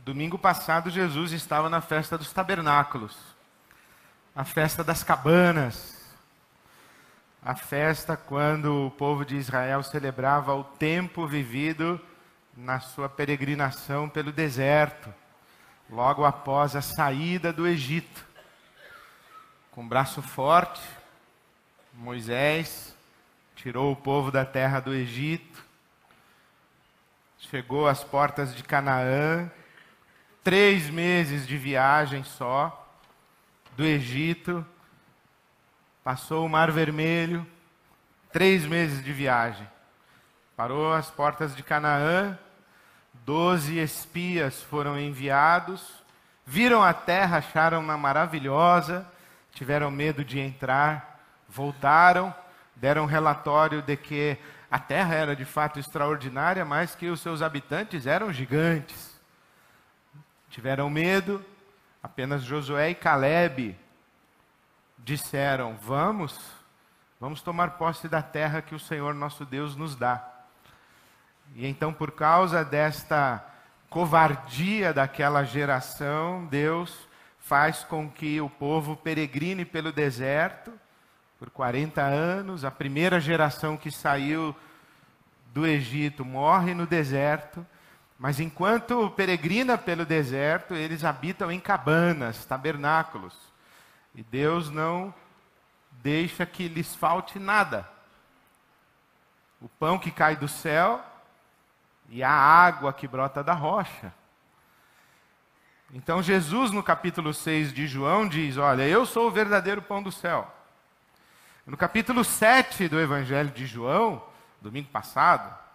Domingo passado, Jesus estava na festa dos tabernáculos, a festa das cabanas, a festa quando o povo de Israel celebrava o tempo vivido na sua peregrinação pelo deserto, logo após a saída do Egito. Com braço forte, Moisés tirou o povo da terra do Egito, chegou às portas de Canaã, 3 meses de viagem só, do Egito, passou o Mar Vermelho, 3 meses de viagem. Parou às portas de Canaã, 12 espias foram enviados, viram a terra, acharam-na maravilhosa, tiveram medo de entrar, voltaram, deram relatório de que a terra era de fato extraordinária, mas que os seus habitantes eram gigantes. Tiveram medo, apenas Josué e Calebe disseram: vamos tomar posse da terra que o Senhor nosso Deus nos dá. E então, por causa desta covardia daquela geração, Deus faz com que o povo peregrine pelo deserto por 40 anos. A primeira geração que saiu do Egito morre no deserto, mas enquanto peregrina pelo deserto, eles habitam em cabanas, tabernáculos. E Deus não deixa que lhes falte nada. O pão que cai do céu e a água que brota da rocha. Então Jesus, no capítulo 6 de João, diz: olha, eu sou o verdadeiro pão do céu. No capítulo 7 do Evangelho de João, domingo passado,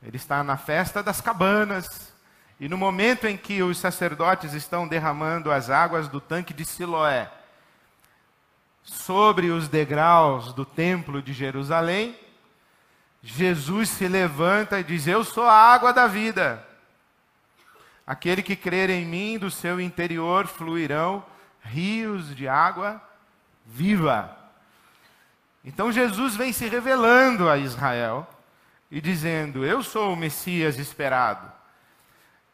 ele está na festa das cabanas, e no momento em que os sacerdotes estão derramando as águas do tanque de Siloé sobre os degraus do templo de Jerusalém, Jesus se levanta e diz: eu sou a água da vida. Aquele que crer em mim, do seu interior fluirão rios de água viva. Então Jesus vem se revelando a Israel e dizendo: eu sou o Messias esperado.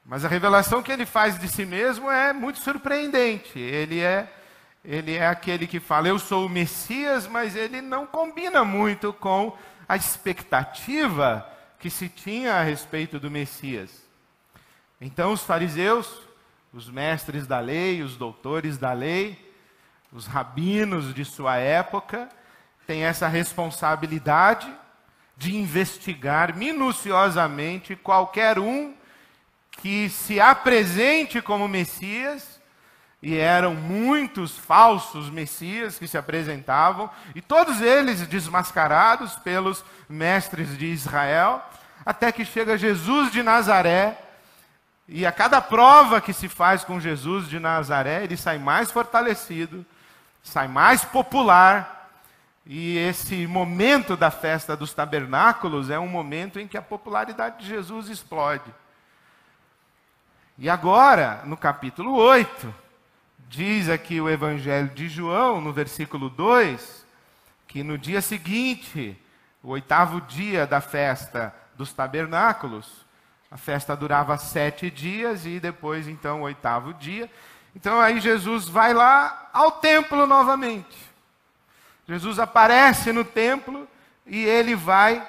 Mas a revelação que ele faz de si mesmo é muito surpreendente. Ele é aquele que fala: eu sou o Messias, mas ele não combina muito com a expectativa que se tinha a respeito do Messias. Então os fariseus, os mestres da lei, os doutores da lei, os rabinos de sua época, têm essa responsabilidade de investigar minuciosamente qualquer um que se apresente como Messias, e eram muitos falsos Messias que se apresentavam, e todos eles desmascarados pelos mestres de Israel, até que chega Jesus de Nazaré, e a cada prova que se faz com Jesus de Nazaré, ele sai mais fortalecido, sai mais popular. E esse momento da festa dos tabernáculos é um momento em que a popularidade de Jesus explode. E agora, no capítulo 8, diz aqui o Evangelho de João, no versículo 2, que no dia seguinte, o 8º dia da festa dos tabernáculos, a festa durava 7 dias e depois, então, o 8º dia. Então, aí Jesus vai lá ao templo novamente. Jesus aparece no templo e ele vai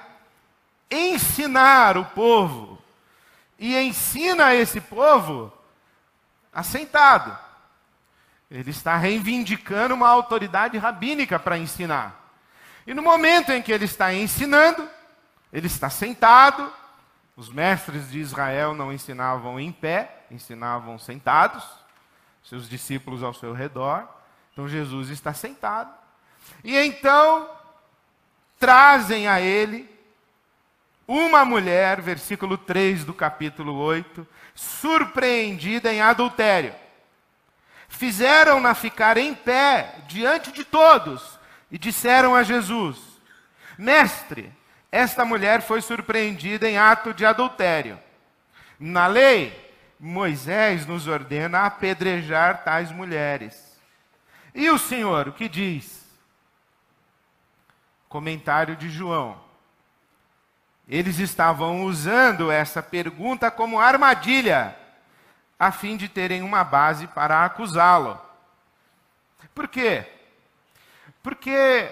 ensinar o povo. E ensina esse povo assentado. Ele está reivindicando uma autoridade rabínica para ensinar. E no momento em que ele está ensinando, ele está sentado. Os mestres de Israel não ensinavam em pé, ensinavam sentados, seus discípulos ao seu redor. Então Jesus está sentado. E então trazem a ele uma mulher, versículo 3 do capítulo 8, surpreendida em adultério. Fizeram-na ficar em pé diante de todos e disseram a Jesus: mestre, esta mulher foi surpreendida em ato de adultério. Na lei, Moisés nos ordena apedrejar tais mulheres. E o Senhor, o que diz? Comentário de João. Eles estavam usando essa pergunta como armadilha a fim de terem uma base para acusá-lo. Por quê? Porque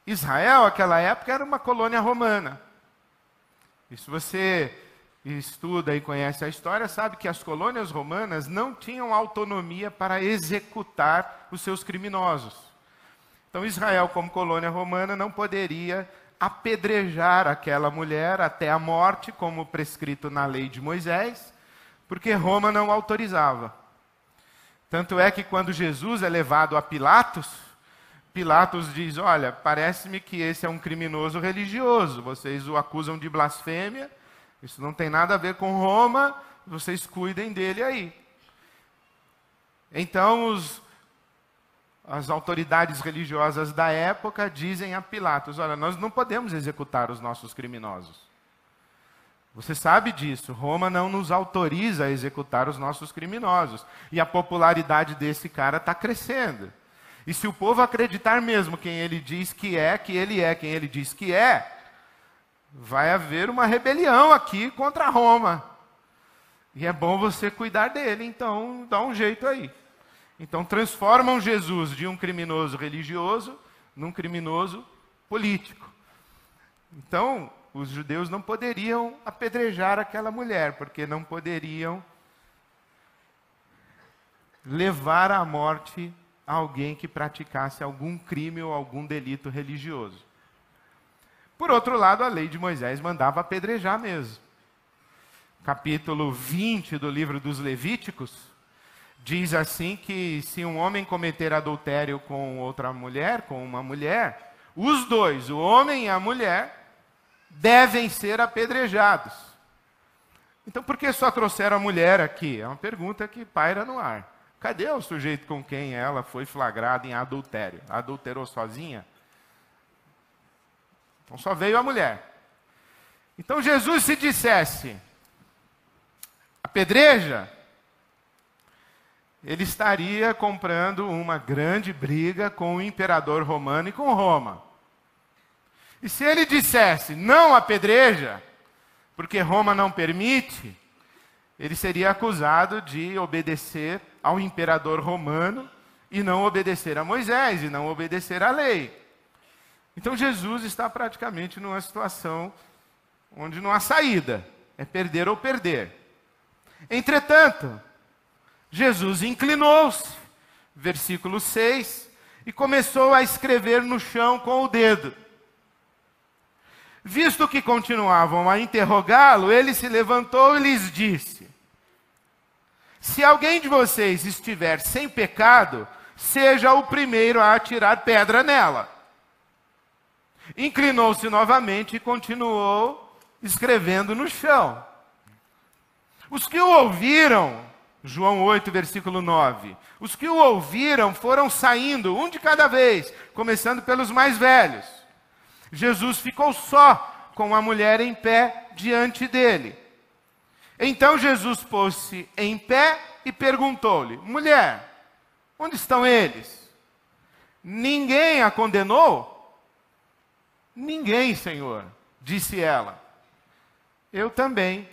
Israel, naquela época, era uma colônia romana. E se você estuda e conhece a história, sabe que as colônias romanas não tinham autonomia para executar os seus criminosos. Então, Israel, como colônia romana, não poderia apedrejar aquela mulher até a morte, como prescrito na lei de Moisés, porque Roma não autorizava. Tanto é que quando Jesus é levado a Pilatos, Pilatos diz: olha, parece-me que esse é um criminoso religioso, vocês o acusam de blasfêmia, isso não tem nada a ver com Roma, vocês cuidem dele aí. Então, as autoridades religiosas da época dizem a Pilatos: olha, nós não podemos executar os nossos criminosos. Você sabe disso, Roma não nos autoriza a executar os nossos criminosos. E a popularidade desse cara está crescendo. E se o povo acreditar mesmo quem ele diz que ele é quem ele diz que é, vai haver uma rebelião aqui contra Roma. E é bom você cuidar dele, então dá um jeito aí. Então transformam Jesus de um criminoso religioso num criminoso político. Então, os judeus não poderiam apedrejar aquela mulher, porque não poderiam levar à morte alguém que praticasse algum crime ou algum delito religioso. Por outro lado, a lei de Moisés mandava apedrejar mesmo. Capítulo 20 do livro dos Levíticos diz assim que se um homem cometer adultério com outra mulher, com uma mulher, os dois, o homem e a mulher, devem ser apedrejados. Então, por que só trouxeram a mulher aqui? É uma pergunta que paira no ar. Cadê o sujeito com quem ela foi flagrada em adultério? Adulterou sozinha? Então, só veio a mulher. Então, Jesus, se dissesse apedreja, ele estaria comprando uma grande briga com o imperador romano e com Roma. E se ele dissesse, não apedreja, porque Roma não permite, ele seria acusado de obedecer ao imperador romano e não obedecer a Moisés, e não obedecer à lei. Então Jesus está praticamente numa situação onde não há saída, é perder ou perder. Entretanto, Jesus inclinou-se, versículo 6, e começou a escrever no chão com o dedo. Visto que continuavam a interrogá-lo, ele se levantou e lhes disse: se alguém de vocês estiver sem pecado, seja o primeiro a atirar pedra nela. Inclinou-se novamente e continuou escrevendo no chão. Os que o ouviram, João 8, versículo 9, os que o ouviram foram saindo, um de cada vez, começando pelos mais velhos. Jesus ficou só com a mulher em pé diante dele. Então Jesus pôs-se em pé e perguntou-lhe: mulher, onde estão eles? Ninguém a condenou? Ninguém, Senhor, disse ela. Eu também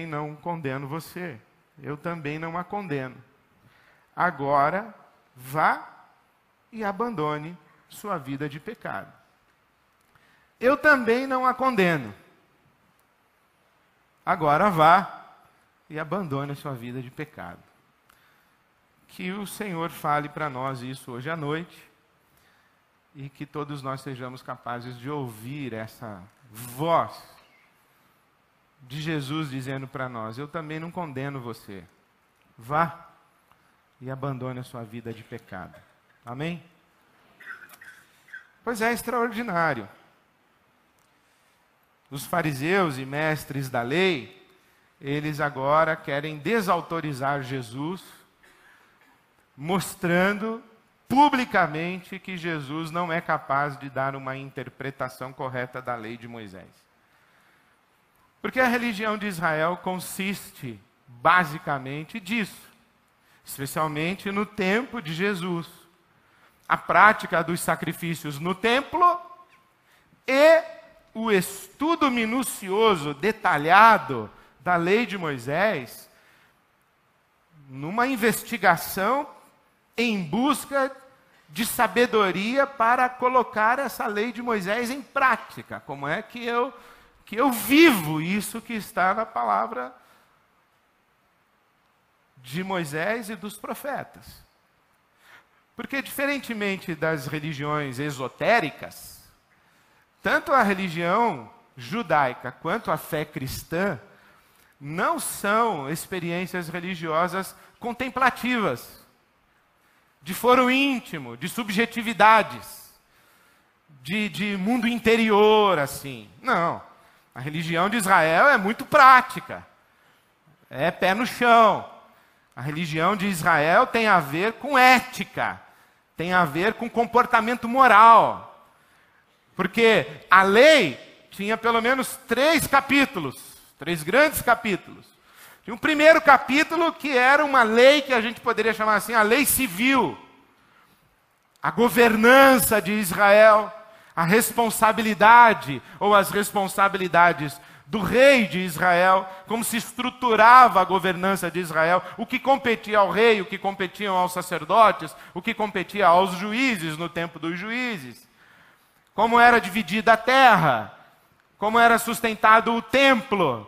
não condeno você. Eu também não a condeno. Agora, vá e abandone sua vida de pecado. Eu também não a condeno. Agora vá e abandone a sua vida de pecado. Que o Senhor fale para nós isso hoje à noite e que todos nós sejamos capazes de ouvir essa voz de Jesus dizendo para nós: eu também não condeno você. Vá e abandone a sua vida de pecado. Amém? Pois é extraordinário. Os fariseus e mestres da lei, eles agora querem desautorizar Jesus, mostrando publicamente que Jesus não é capaz de dar uma interpretação correta da lei de Moisés. Porque a religião de Israel consiste basicamente disso, especialmente no tempo de Jesus. A prática dos sacrifícios no templo e o estudo minucioso, detalhado da lei de Moisés numa investigação em busca de sabedoria para colocar essa lei de Moisés em prática. Como é que eu vivo isso que está na palavra de Moisés e dos profetas? Porque, diferentemente das religiões esotéricas, tanto a religião judaica quanto a fé cristã não são experiências religiosas contemplativas, de foro íntimo, de subjetividades, de mundo interior, assim. Não. A religião de Israel é muito prática, é pé no chão. A religião de Israel tem a ver com ética, tem a ver com comportamento moral. Porque a lei tinha pelo menos 3 capítulos, 3 grandes capítulos. Tinha um primeiro capítulo que era uma lei que a gente poderia chamar assim, a lei civil. A governança de Israel, a responsabilidade ou as responsabilidades do rei de Israel, como se estruturava a governança de Israel, o que competia ao rei, o que competia aos sacerdotes, o que competia aos juízes no tempo dos juízes, como era dividida a terra, como era sustentado o templo,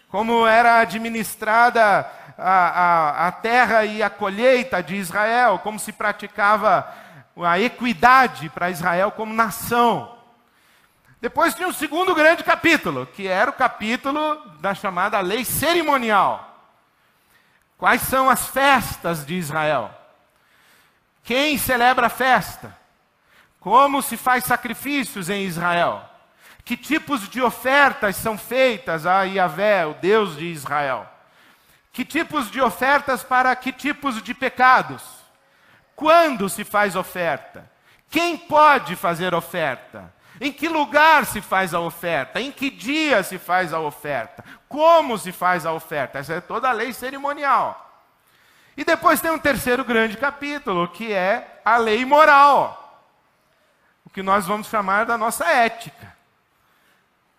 como era administrada a terra e a colheita de Israel, como se praticava a equidade para Israel como nação. Depois tinha um segundo grande capítulo, que era o capítulo da chamada lei cerimonial. Quais são as festas de Israel? Quem celebra a festa? Como se faz sacrifícios em Israel? Que tipos de ofertas são feitas a Yahvé, o Deus de Israel? Que tipos de ofertas para que tipos de pecados? Quando se faz oferta? Quem pode fazer oferta? Em que lugar se faz a oferta? Em que dia se faz a oferta? Como se faz a oferta? Essa é toda a lei cerimonial. E depois tem um terceiro grande capítulo, que é a lei moral. O que nós vamos chamar da nossa ética.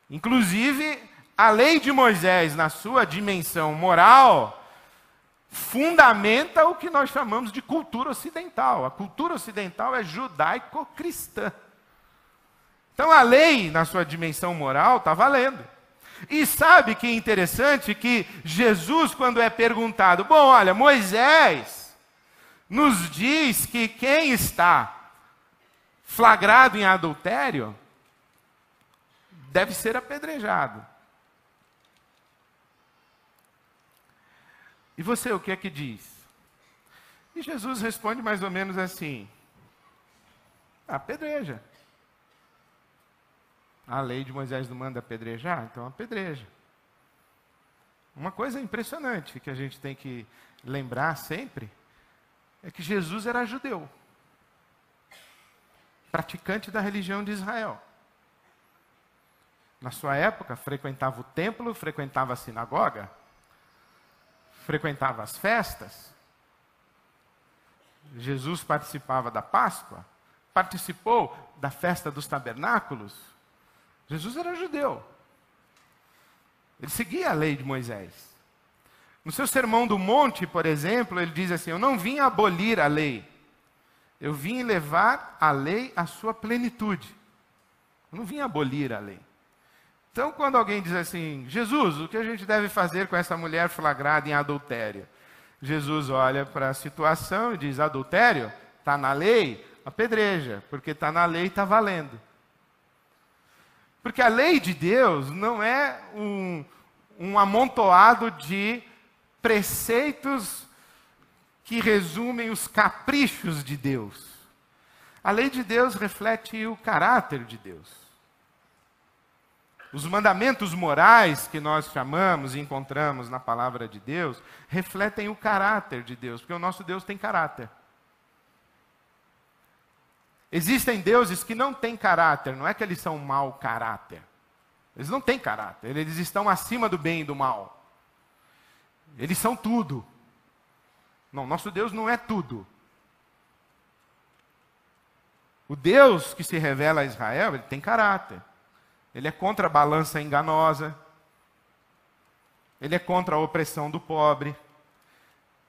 Inclusive, a lei de Moisés, na sua dimensão moral, fundamenta o que nós chamamos de cultura ocidental. A cultura ocidental é judaico-cristã. Então a lei, na sua dimensão moral, está valendo. E sabe que é interessante que Jesus, quando é perguntado, bom, olha, Moisés nos diz que quem está flagrado em adultério deve ser apedrejado. E você, o que é que diz? E Jesus responde mais ou menos assim: apedreja. A lei de Moisés não manda apedrejar, então apedreja. Uma coisa impressionante que a gente tem que lembrar sempre é que Jesus era judeu, praticante da religião de Israel. Na sua época, frequentava o templo, frequentava a sinagoga, frequentava as festas. Jesus participava da Páscoa, participou da festa dos tabernáculos. Jesus era judeu. Ele seguia a lei de Moisés. No seu Sermão do Monte, por exemplo, ele diz assim: eu não vim abolir a lei, eu vim levar a lei à sua plenitude. Eu não vim abolir a lei. Então, quando alguém diz assim, Jesus, o que a gente deve fazer com essa mulher flagrada em adultério? Jesus olha para a situação e diz, adultério? Está na lei? Apedreja, porque está na lei e está valendo. Porque a lei de Deus não é um amontoado de preceitos que resumem os caprichos de Deus. A lei de Deus reflete o caráter de Deus. Os mandamentos morais que nós chamamos e encontramos na palavra de Deus refletem o caráter de Deus, porque o nosso Deus tem caráter. Existem deuses que não têm caráter, não é que eles são mau caráter. Eles não têm caráter, eles estão acima do bem e do mal. Eles são tudo. Não, nosso Deus não é tudo. O Deus que se revela a Israel, ele tem caráter. Ele é contra a balança enganosa. Ele é contra a opressão do pobre.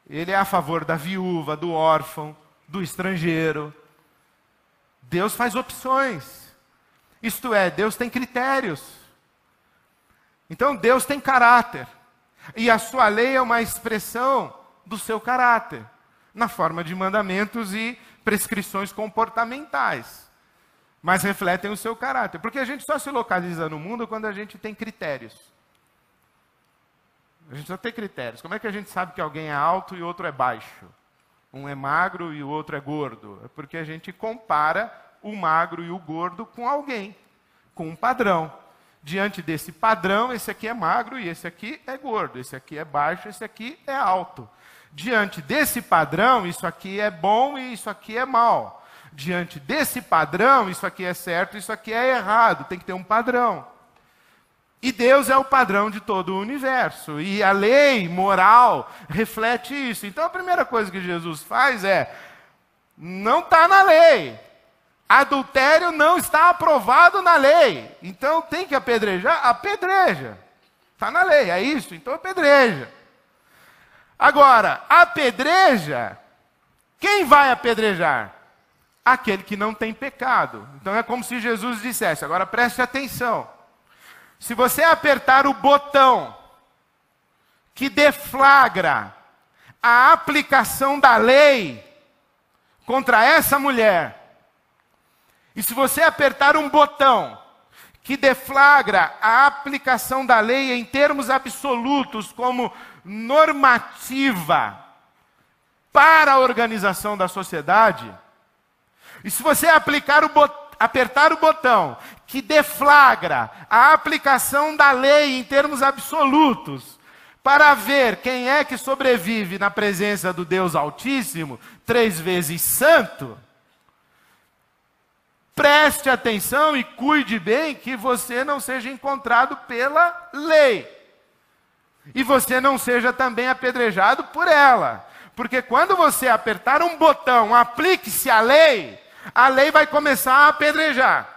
Ele é a favor da viúva, do órfão, do estrangeiro. Deus faz opções. Isto é, Deus tem critérios. Então Deus tem caráter. E a sua lei é uma expressão do seu caráter, na forma de mandamentos e prescrições comportamentais. Mas refletem o seu caráter. Porque a gente só se localiza no mundo quando a gente tem critérios. A gente só tem critérios. Como é que a gente sabe que alguém é alto e outro é baixo? Um é magro e o outro é gordo? É porque a gente compara o magro e o gordo com alguém, com um padrão. Diante desse padrão, esse aqui é magro e esse aqui é gordo. Esse aqui é baixo, esse aqui é alto. Diante desse padrão, isso aqui é bom e isso aqui é mal. Diante desse padrão, isso aqui é certo, isso aqui é errado. Tem que ter um padrão. E Deus é o padrão de todo o universo. E a lei moral reflete isso. Então a primeira coisa que Jesus faz é, não está na lei. Adultério não está aprovado na lei. Então tem que apedrejar? Apedreja. Está na lei, é isso? Então apedreja. Agora, apedreja, quem vai apedrejar? Aquele que não tem pecado. Então é como se Jesus dissesse, agora preste atenção. Se você apertar o botão que deflagra a aplicação da lei contra essa mulher, e se você apertar um botão que deflagra a aplicação da lei em termos absolutos como normativa para a organização da sociedade, e se você apertar o botão que deflagra a aplicação da lei em termos absolutos, para ver quem é que sobrevive na presença do Deus Altíssimo, 3 vezes santo, preste atenção e cuide bem que você não seja encontrado pela lei. E você não seja também apedrejado por ela. Porque quando você apertar um botão, aplique-se a lei vai começar a apedrejar.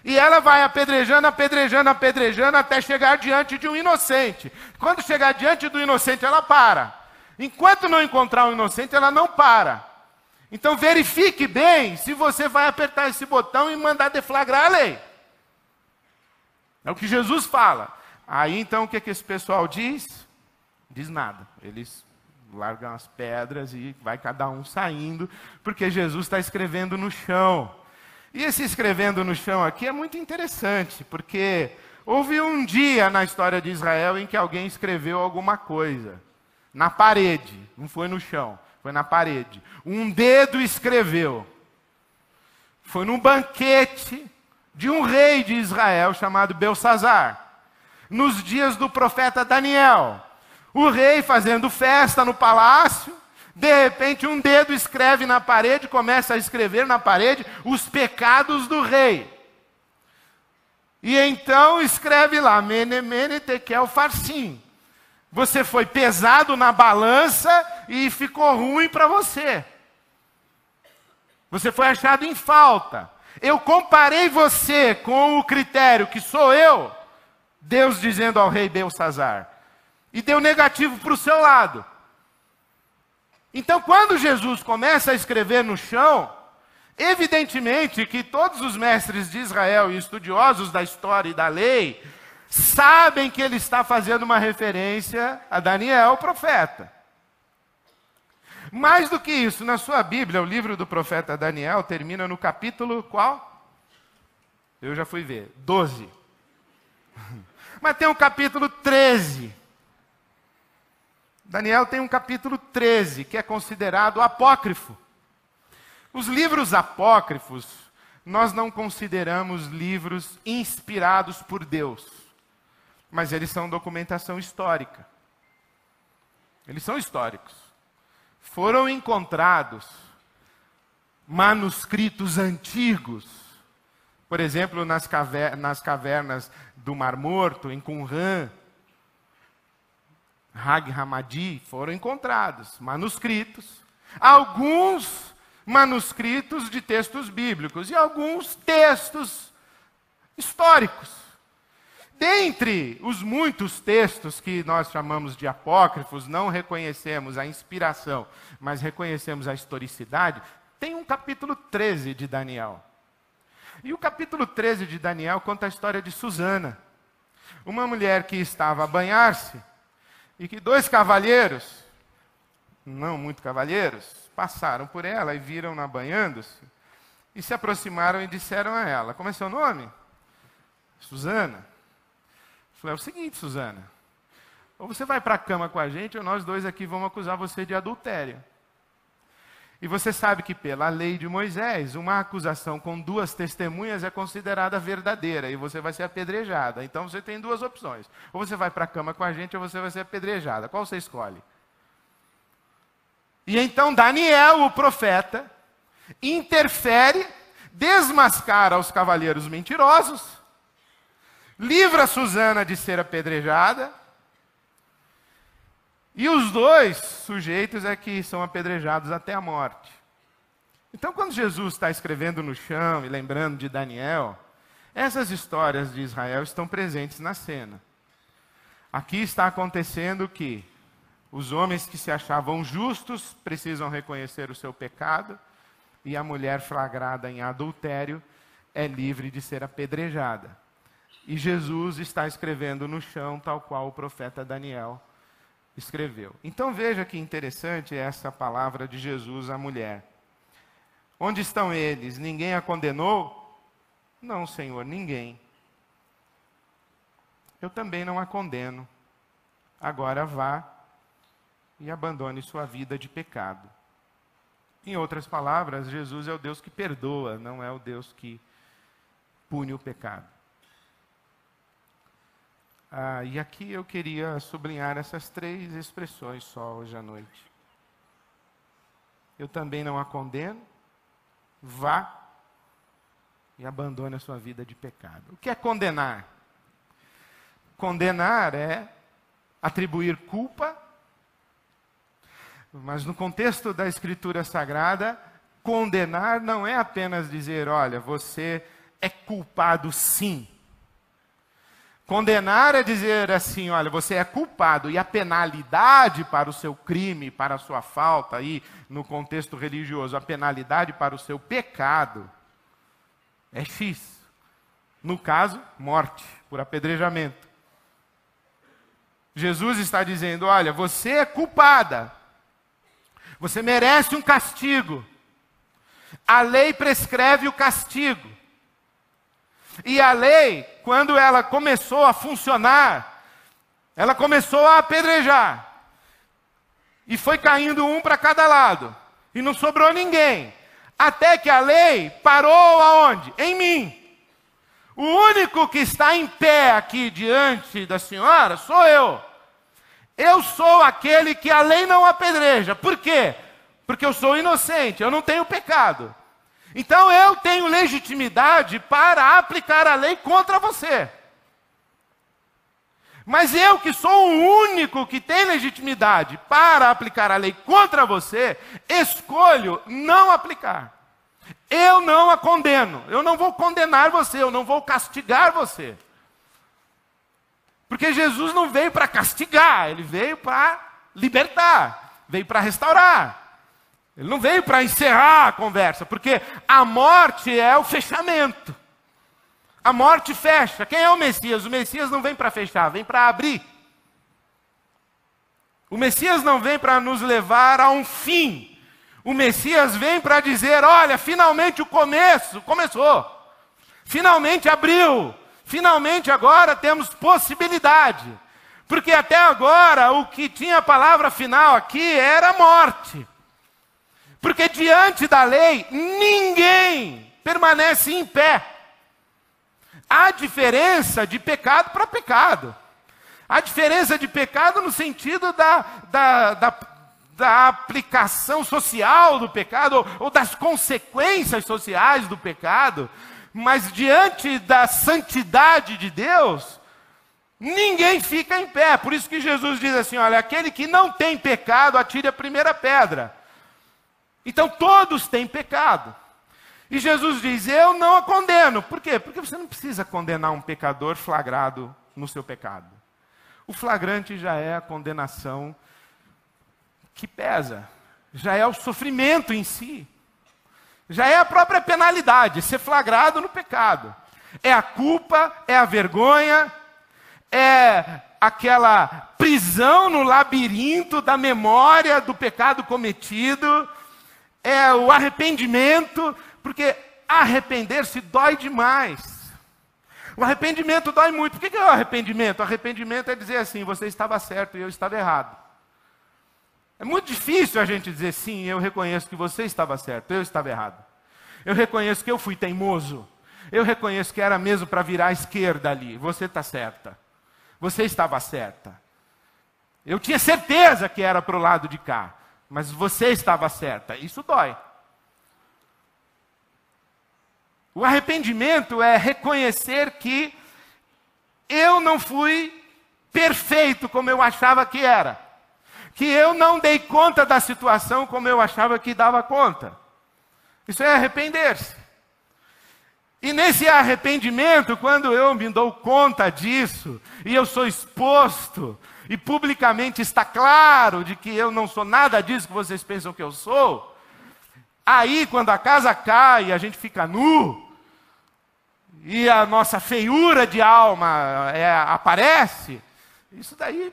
E ela vai apedrejando, apedrejando, apedrejando, até chegar diante de um inocente. Quando chegar diante do inocente, ela para. Enquanto não encontrar um inocente, ela não para. Então verifique bem se você vai apertar esse botão e mandar deflagrar a lei. É o que Jesus fala. Aí então o que esse pessoal diz? Diz nada. Eles largam as pedras e vai cada um saindo, porque Jesus está escrevendo no chão. E esse escrevendo no chão aqui é muito interessante, porque houve um dia na história de Israel em que alguém escreveu alguma coisa. Na parede, não foi no chão, foi na parede. Um dedo escreveu. Foi num banquete de um rei de Israel chamado Belsazar. Nos dias do profeta Daniel. O rei fazendo festa no palácio, de repente um dedo escreve na parede, começa a escrever na parede os pecados do rei. E então escreve lá, Mene, Mene, Tekel, Farsim. Você foi pesado na balança e ficou ruim para você. Você foi achado em falta. Eu comparei você com o critério que sou eu, Deus dizendo ao rei Belsazar. E deu negativo para o seu lado. Então, quando Jesus começa a escrever no chão, evidentemente que todos os mestres de Israel e estudiosos da história e da lei sabem que ele está fazendo uma referência a Daniel, o profeta. Mais do que isso, na sua Bíblia, o livro do profeta Daniel termina no capítulo qual? Eu já fui ver, 12. Mas tem o capítulo 13. Daniel tem um capítulo 13, que é considerado apócrifo. Os livros apócrifos, nós não consideramos livros inspirados por Deus, mas eles são documentação histórica. Eles são históricos. Foram encontrados manuscritos antigos, por exemplo, nas cavernas do Mar Morto, em Qumran, Hag Hammadi, foram encontrados manuscritos, alguns manuscritos de textos bíblicos e alguns textos históricos. Dentre os muitos textos que nós chamamos de apócrifos, não reconhecemos a inspiração, mas reconhecemos a historicidade, tem um capítulo 13 de Daniel. E o capítulo 13 de Daniel conta a história de Susana, uma mulher que estava a banhar-se e que 2 cavalheiros, não muito cavalheiros, passaram por ela e viram-na banhando-se e se aproximaram e disseram a ela: como é seu nome? Susana. Falei: é o seguinte, Susana, ou você vai para a cama com a gente, ou nós 2 aqui vamos acusar você de adultério. E você sabe que pela lei de Moisés, uma acusação com 2 testemunhas é considerada verdadeira, e você vai ser apedrejada. Então você tem 2 opções: ou você vai para a cama com a gente, ou você vai ser apedrejada. Qual você escolhe? E então Daniel, o profeta, interfere, desmascara os cavaleiros mentirosos, livra Susana de ser apedrejada, e os 2 sujeitos é que são apedrejados até a morte. Então, quando Jesus está escrevendo no chão e lembrando de Daniel, essas histórias de Israel estão presentes na cena. Aqui está acontecendo que os homens que se achavam justos precisam reconhecer o seu pecado, e a mulher flagrada em adultério é livre de ser apedrejada. E Jesus está escrevendo no chão, tal qual o profeta Daniel escreveu. Então veja que interessante essa palavra de Jesus à mulher. Onde estão eles? Ninguém a condenou? Não, Senhor, ninguém. Eu também não a condeno. Agora vá e abandone sua vida de pecado. Em outras palavras, Jesus é o Deus que perdoa, não é o Deus que pune o pecado. E aqui eu queria sublinhar essas 3 expressões só hoje à noite. Eu também não a condeno, vá e abandone a sua vida de pecado. O que é condenar? Condenar é atribuir culpa, mas no contexto da Escritura Sagrada, condenar não é apenas dizer: olha, você é culpado sim. Condenar é dizer assim: olha, você é culpado, e a penalidade para o seu crime, para a sua falta, aí no contexto religioso, a penalidade para o seu pecado é X. No caso, morte por apedrejamento. Jesus está dizendo: olha, você é culpada, você merece um castigo. A lei prescreve o castigo. E a lei, quando ela começou a funcionar, ela começou a apedrejar. E foi caindo um para cada lado. E não sobrou ninguém. Até que a lei parou aonde? Em mim. O único que está em pé aqui diante da senhora sou eu. Eu sou aquele que a lei não apedreja. Por quê? Porque eu sou inocente, eu não tenho pecado. Então eu tenho legitimidade para aplicar a lei contra você. Mas eu, que sou o único que tem legitimidade para aplicar a lei contra você, escolho não aplicar. Eu não a condeno. Eu não vou condenar você, eu não vou castigar você. Porque Jesus não veio para castigar, ele veio para libertar, veio para restaurar. Ele não veio para encerrar a conversa, porque a morte é o fechamento. A morte fecha. Quem é o Messias? O Messias não vem para fechar, vem para abrir. O Messias não vem para nos levar a um fim. O Messias vem para dizer: olha, finalmente o começo começou. Finalmente abriu. Finalmente agora temos possibilidade. Porque até agora o que tinha a palavra final aqui era a morte. Porque diante da lei, ninguém permanece em pé. Há diferença de pecado para pecado. Há diferença de pecado no sentido da aplicação social do pecado, ou das consequências sociais do pecado. Mas diante da santidade de Deus, ninguém fica em pé. Por isso que Jesus diz assim: olha, aquele que não tem pecado, atire a primeira pedra. Então todos têm pecado. E Jesus diz: eu não a condeno. Por quê? Porque você não precisa condenar um pecador flagrado no seu pecado. O flagrante já é a condenação que pesa, já é o sofrimento em si, já é a própria penalidade, ser flagrado no pecado. É a culpa, é a vergonha, é aquela prisão no labirinto da memória do pecado cometido, é o arrependimento, porque arrepender-se dói demais. O arrependimento dói muito. Por que é o arrependimento? O arrependimento é dizer assim, você estava certo e eu estava errado. É muito difícil a gente dizer sim, eu reconheço que você estava certo, eu estava errado. Eu reconheço que eu fui teimoso. Eu reconheço que era mesmo para virar à esquerda ali. Você está certa. Você estava certa. Eu tinha certeza que era para o lado de cá. Mas você estava certa. Isso dói. O arrependimento é reconhecer que eu não fui perfeito como eu achava que era. Que eu não dei conta da situação como eu achava que dava conta. Isso é arrepender-se. E nesse arrependimento, quando eu me dou conta disso, e eu sou exposto, e publicamente está claro de que eu não sou nada disso que vocês pensam que eu sou, aí quando a casa cai e a gente fica nu, e a nossa feiura de alma aparece, isso daí,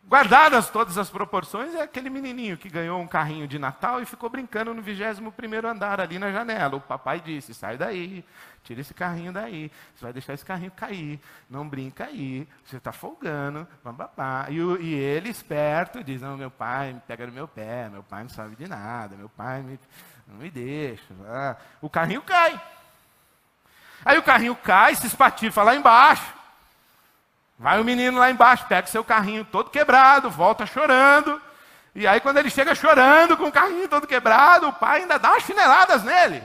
guardadas todas as proporções, é aquele menininho que ganhou um carrinho de Natal e ficou brincando no 21º andar ali na janela. O papai disse, sai daí, tira esse carrinho daí, você vai deixar esse carrinho cair, não brinca aí, você está folgando, bababá. E ele, esperto, diz, não, meu pai me pega no meu pé, meu pai não sabe de nada, meu pai não me deixa. O carrinho cai. Aí o carrinho cai, se espatifa lá embaixo. Vai o menino lá embaixo, pega o seu carrinho todo quebrado, volta chorando. E aí quando ele chega chorando com o carrinho todo quebrado, o pai ainda dá umas chineladas nele.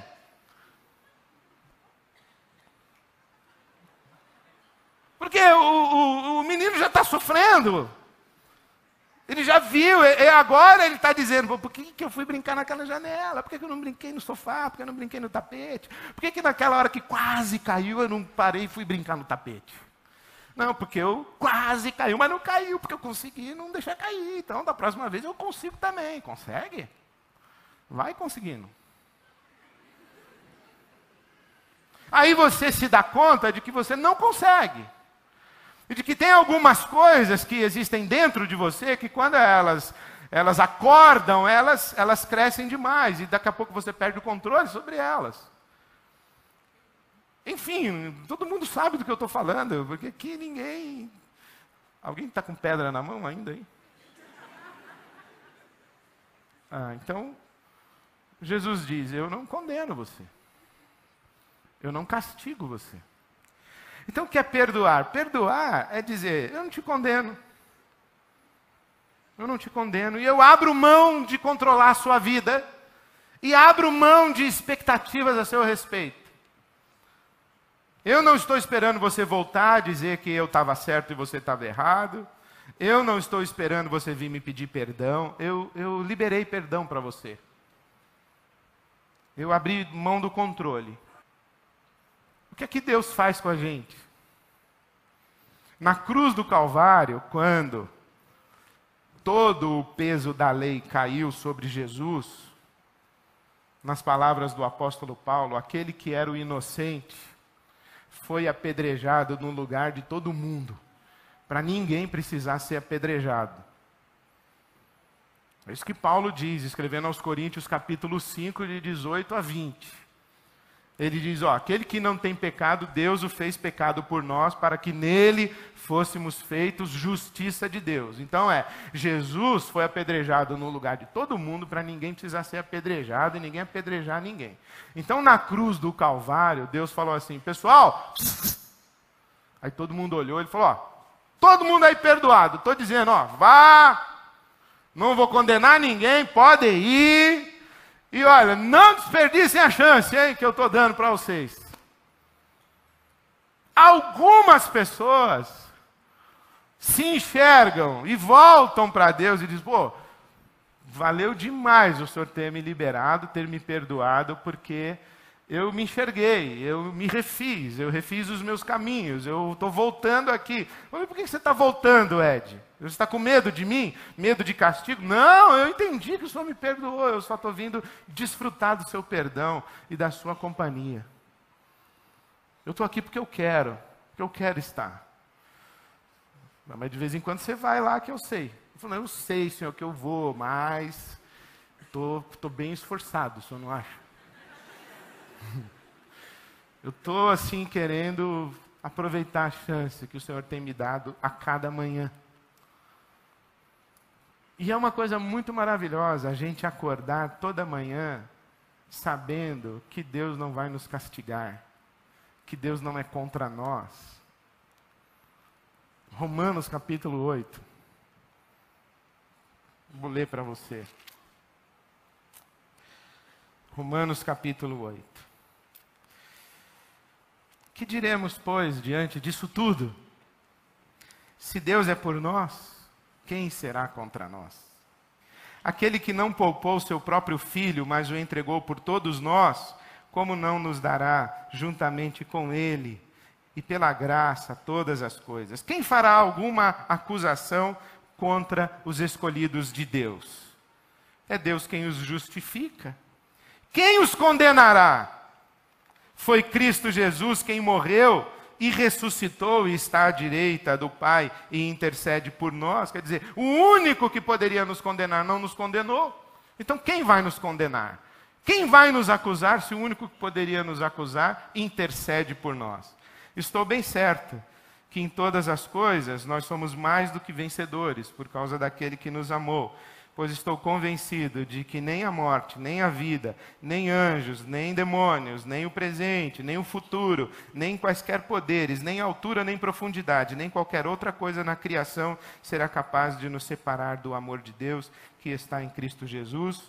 Porque o menino já está sofrendo. Ele já viu, e agora ele está dizendo, por que eu fui brincar naquela janela? Por que eu não brinquei no sofá? Por que eu não brinquei no tapete? Por que naquela hora que quase caiu eu não parei e fui brincar no tapete? Não, porque eu quase caiu, mas não caiu, porque eu consegui não deixar cair. Então, da próxima vez eu consigo também. Consegue? Vai conseguindo. Aí você se dá conta de que você não consegue. E de que tem algumas coisas que existem dentro de você que quando elas acordam, elas crescem demais. E daqui a pouco você perde o controle sobre elas. Enfim, todo mundo sabe do que eu estou falando, porque aqui ninguém... Alguém está com pedra na mão ainda aí? Então, Jesus diz, eu não condeno você. Eu não castigo você. Então, o que é perdoar? Perdoar é dizer, eu não te condeno. Eu não te condeno. E eu abro mão de controlar a sua vida. E abro mão de expectativas a seu respeito. Eu não estou esperando você voltar a dizer que eu estava certo e você estava errado. Eu não estou esperando você vir me pedir perdão. Eu liberei perdão para você. Eu abri mão do controle. O que é que Deus faz com a gente? Na cruz do Calvário, quando todo o peso da lei caiu sobre Jesus, nas palavras do apóstolo Paulo, aquele que era o inocente, foi apedrejado no lugar de todo mundo, para ninguém precisar ser apedrejado. É isso que Paulo diz, escrevendo aos Coríntios, capítulo 5, de 18 a 20. Ele diz, aquele que não tem pecado, Deus o fez pecado por nós, para que nele fôssemos feitos justiça de Deus. Então Jesus foi apedrejado no lugar de todo mundo, para ninguém precisar ser apedrejado e ninguém apedrejar ninguém. Então na cruz do Calvário, Deus falou assim, pessoal, aí todo mundo olhou, ele falou, todo mundo aí perdoado, estou dizendo, vá, não vou condenar ninguém, podem ir. E olha, não desperdicem a chance, hein, que eu estou dando para vocês. Algumas pessoas se enxergam e voltam para Deus e dizem, valeu demais o Senhor ter me liberado, ter me perdoado, porque eu me enxerguei, eu me refiz, eu refiz os meus caminhos, eu estou voltando aqui. Mas por que você está voltando, Ed? Você está com medo de mim? Medo de castigo? Não, eu entendi que o Senhor me perdoou, eu só estou vindo desfrutar do seu perdão e da sua companhia. Eu estou aqui porque eu quero estar. Mas de vez em quando você vai lá que eu sei. Eu falo, eu sei, Senhor, que eu vou, mas estou bem esforçado, o Senhor não acha? Eu estou assim querendo aproveitar a chance que o Senhor tem me dado a cada manhã. E é uma coisa muito maravilhosa a gente acordar toda manhã sabendo que Deus não vai nos castigar, que Deus não é contra nós. Romanos capítulo 8. Vou ler para você. Romanos capítulo 8. Que diremos, pois, diante disso tudo? Se Deus é por nós, quem será contra nós? Aquele que não poupou seu próprio filho, mas o entregou por todos nós, como não nos dará juntamente com ele e pela graça todas as coisas? Quem fará alguma acusação contra os escolhidos de Deus? É Deus quem os justifica. Quem os condenará? Foi Cristo Jesus quem morreu e ressuscitou e está à direita do Pai e intercede por nós. Quer dizer, o único que poderia nos condenar não nos condenou. Então quem vai nos condenar? Quem vai nos acusar se o único que poderia nos acusar intercede por nós? Estou bem certo que em todas as coisas nós somos mais do que vencedores por causa daquele que nos amou. Pois estou convencido de que nem a morte, nem a vida, nem anjos, nem demônios, nem o presente, nem o futuro, nem quaisquer poderes, nem altura, nem profundidade, nem qualquer outra coisa na criação será capaz de nos separar do amor de Deus que está em Cristo Jesus,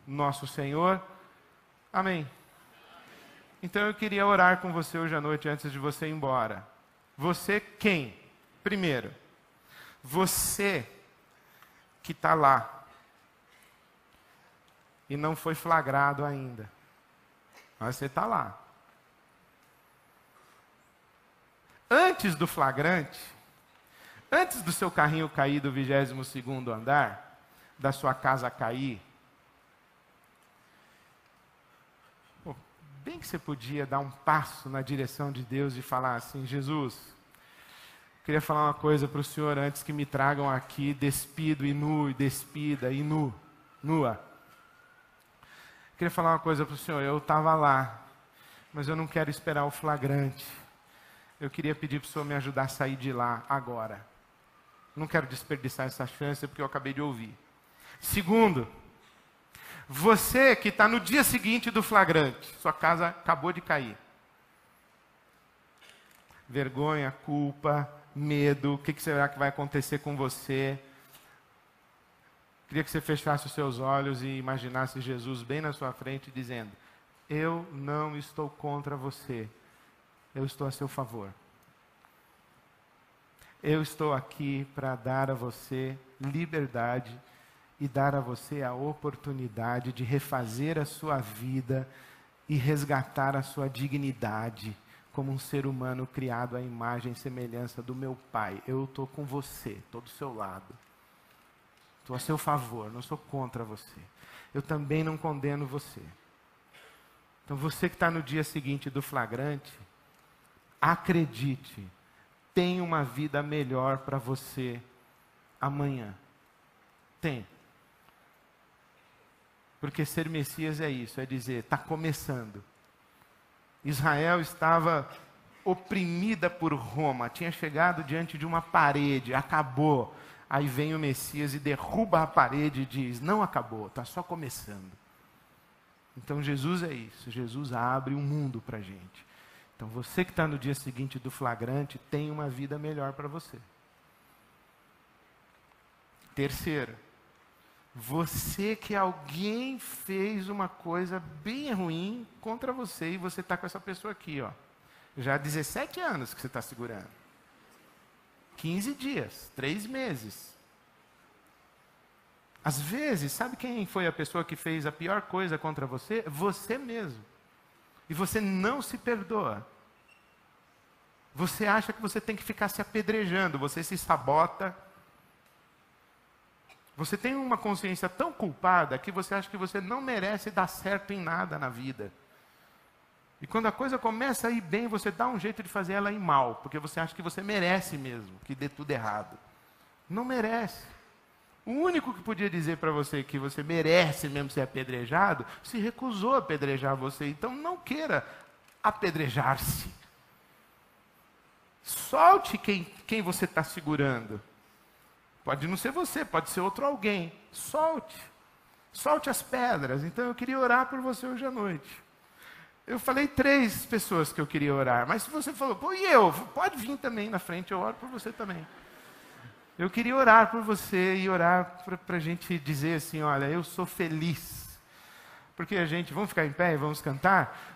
nosso Senhor. Amém. Então eu queria orar com você hoje à noite antes de você ir embora. Você quem? Primeiro, você que está lá e não foi flagrado ainda. Mas você está lá. Antes do flagrante, antes do seu carrinho cair do 22º andar, da sua casa cair, bem que você podia dar um passo na direção de Deus e falar assim: Jesus, queria falar uma coisa para o Senhor antes que me tragam aqui despido e nu, e despida e nua. Queria falar uma coisa para o Senhor, eu estava lá, mas eu não quero esperar o flagrante. Eu queria pedir para o Senhor me ajudar a sair de lá agora. Não quero desperdiçar essa chance porque eu acabei de ouvir. Segundo, você que está no dia seguinte do flagrante, sua casa acabou de cair. Vergonha, culpa, medo, o que será que vai acontecer com você? Queria que você fechasse os seus olhos e imaginasse Jesus bem na sua frente dizendo: eu não estou contra você, eu estou a seu favor. Eu estou aqui para dar a você liberdade e dar a você a oportunidade de refazer a sua vida e resgatar a sua dignidade como um ser humano criado à imagem e semelhança do meu Pai. Eu estou com você, estou do seu lado. Estou a seu favor, não sou contra você. Eu também não condeno você. Então você que está no dia seguinte do flagrante, acredite, tem uma vida melhor para você amanhã. Tem. Porque ser Messias é isso, é dizer, está começando. Israel estava oprimida por Roma, tinha chegado diante de uma parede, acabou. Aí vem o Messias e derruba a parede e diz, não acabou, está só começando. Então Jesus é isso, Jesus abre um mundo para a gente. Então você que está no dia seguinte do flagrante, tem uma vida melhor para você. Terceiro, você que alguém fez uma coisa bem ruim contra você e você está com essa pessoa aqui, ó. Já há 17 anos que você está segurando. 15 dias, 3 meses. Às vezes, sabe quem foi a pessoa que fez a pior coisa contra você? Você mesmo. e você não se perdoa. Você acha que você tem que ficar se apedrejando, você se sabota. Você tem uma consciência tão culpada que você acha que você não merece dar certo em nada na vida. E quando a coisa começa a ir bem, você dá um jeito de fazer ela ir mal, porque você acha que você merece mesmo, que dê tudo errado. Não merece. O único que podia dizer para você que você merece mesmo ser apedrejado, se recusou a apedrejar você. Então não queira apedrejar-se. Solte quem você está segurando. Pode não ser você, pode ser outro alguém. Solte. Solte as pedras. Então eu queria orar por você hoje à noite. Eu falei 3 pessoas que eu queria orar. Mas se você falou, pô, e eu? Pode vir também na frente, eu oro por você também. Eu queria orar por você e orar para a gente dizer assim, olha, eu sou feliz. Porque vamos ficar em pé e vamos cantar?